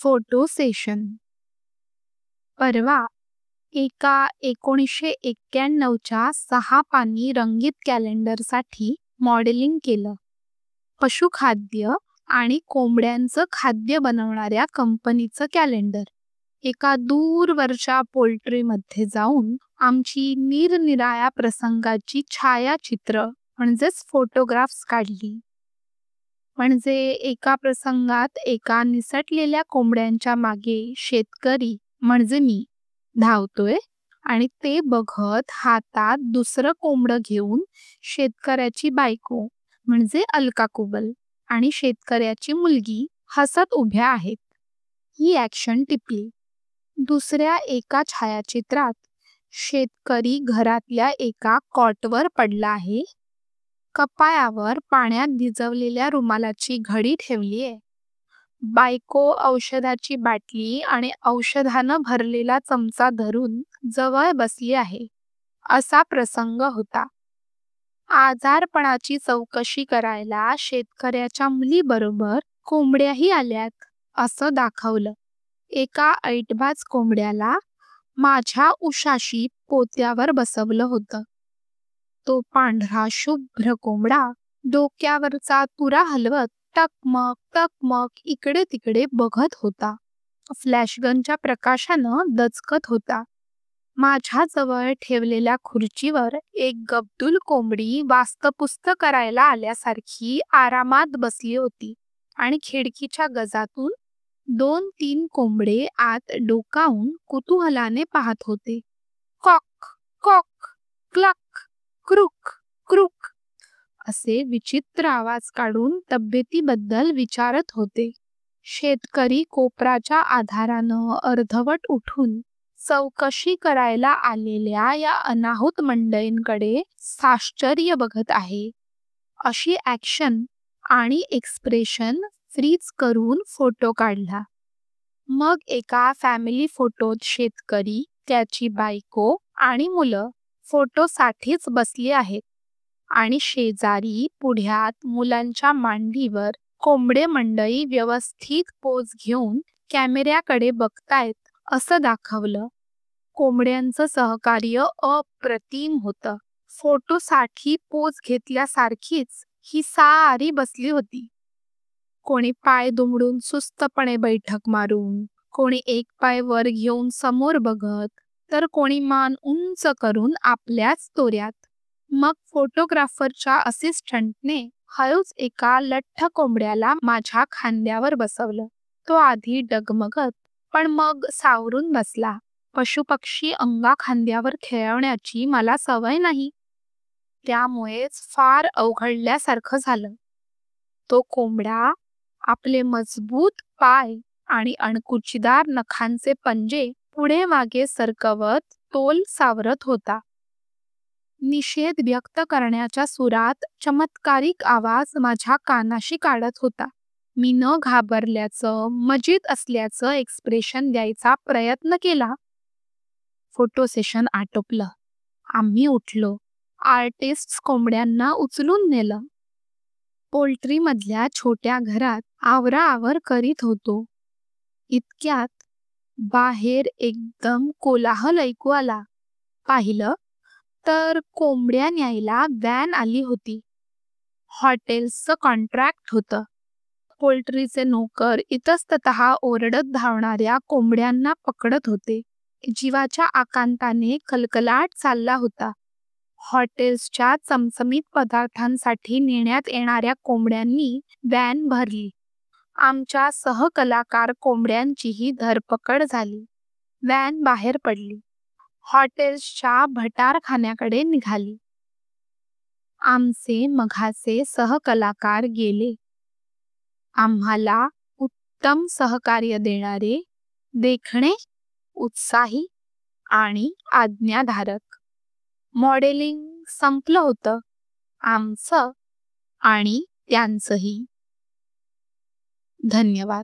Photo session. परवा एका 1991च्या 6 पानी रंगीत कॅलेंडरसाठी मॉडेलिंग केलं. पशुखाद्य आणि कोंबड्यांचं खाद्य बनवणाऱ्या कंपनीचं कॅलेंडर. एका दूरवरच्या पोल्ट्रीमध्ये जाऊन आमची निरनिराळ्या प्रसंगाची छायाचित्र म्हणजेच फोटोग्राफ्स काढली. म्हणजे एका प्रसंगात एका निसटलेल्या कोंबड्यांच्या मागे शेतकरी म्हणजे मी धावतोय आणि ते बघत हातात दुसरं कोंबडं घेऊन शेतकऱ्याची बायको म्हणजे अलका कुबल आणि शेतकऱ्याची मुलगी हसत उभ्या आहेत. ही ॲक्शन टिपली. दुसऱ्या एका छायाचित्रात शेतकरी घरातल्या एका कॉटवर पडला आहे. कपाळावर पाण्यात भिजवलेल्या रुमालाची घडी ठेवलीये. बायको औषधाची बाटली आणि औषधानं भरलेला चमचा धरून जवळ बसली आहे. असा प्रसंग होता. आजारपणाची चौकशी करायला शेतकऱ्याच्या मुलीबरोबर कोंबड्याही आल्यात असं दाखवलं. एका ऐटबाज कोंबड्याला माझ्या उशाशी पोत्यावर बसवलं होतं. तो पांढरा शुभ्र कोंबडा डोक्यावरचा तुरा हलवत टकमक टकमक इकडे तिकडे बघत होता. फ्लॅशगनच्या प्रकाशानं दचकत होता. माझ्याजवळ ठेवलेल्या खुर्चीवर एक गब्दूल कोंबडी वास्तपुस्त करायला आल्यासारखी आरामात बसली होती आणि खिडकीच्या गजातून 2-3 कोंबडे आत डोकावून कुतूहलाने पाहत होते. कॉक कॉक क्लक क्रुक क्रुक असे विचित्र आवाज काढून तब्येतीबद्दल विचारत होते. शेतकरी कोपराच्या आधारानं अर्धवट उठून चौकशी करायला आलेल्या या अनाहूत मंडळींकडे साश्चर्य बघत आहे. अशी ॲक्शन आणि एक्सप्रेशन फ्रीज करून फोटो काढला. मग एका फॅमिली फोटोत शेतकरी, त्याची बायको आणि मुलं फोटोसाठीच बसली आहेत आणि शेजारी पुढ्यात मुलांच्या मांडीवर कोंबडे मंडळी व्यवस्थित पोज घेऊन कॅमेऱ्याकडे बघतायत असं दाखवलं. कोंबड्यांचं सहकार्य अप्रतिम होतं. फोटोसाठी पोज घेतल्यासारखीच ही सारी बसली होती. कोणी पाय दुमडून सुस्तपणे बैठक मारून, कोणी एक पाय वर घेऊन समोर बघत, तर कोणी मान उंच करून आपल्याच तोऱ्यात. मग फोटोग्राफरच्या असिस्टंटने हळूच एका लठ्ठ कोंबड्याला माझ्या खांद्यावर बसवलं. तो आधी डगमगत पण मग सावरून बसला. पशुपक्षी अंगा खांद्यावर खेळवण्याची मला सवय नाही, त्यामुळेच फार अवघडल्यासारखं झालं. तो कोंबडा आपले मजबूत पाय आणि अणकुचीदार नखांचे पंजे पुढे मागे सरकवत तोल सावरत होता. निषेध व्यक्त करण्याच्या सुरात चमत्कारिक आवाज माझ्या कानाशी काढत होता. मी न घाबरल्याचं, मजेत असल्याचं एक्सप्रेशन द्यायचा प्रयत्न केला. फोटो सेशन आटोपलं. आम्ही उठलो. आर्टिस्ट कोंबड्यांना उचलून नेलं. पोल्ट्रीमधल्या छोट्या घरात आवराआवर करीत होतो. इतक्यात बाहेर एकदम कोलाहल ऐकू आला. पाहिलं तर कोंबड्या न्यायला व्हॅन आली होती. हॉटेल्सचं कॉन्ट्रॅक्ट होतं. पोल्ट्रीचे नोकर इतस्ततः ओरडत धावणाऱ्या कोंबड्यांना पकडत होते. जीवाच्या आकांताने कलकलाट चालला होता. हॉटेल्सच्या चमचमीत पदार्थांसाठी नेण्यात येणाऱ्या कोंबड्यांनी व्हॅन भरली. आमच्या सहकलाकार कोंबड्यांचीही धरपकड झाली. व्हॅन बाहेर पडली. हॉटेल्सच्या भटारखान्याकडे निघाली. आमचे मघाचे सहकलाकार गेले. आम्हाला उत्तम सहकार्य देणारे, देखणे, उत्साही आणि आज्ञाधारक. मॉडेलिंग संपलं होतं, आमचं आणि त्यांचंही. धन्यवाद.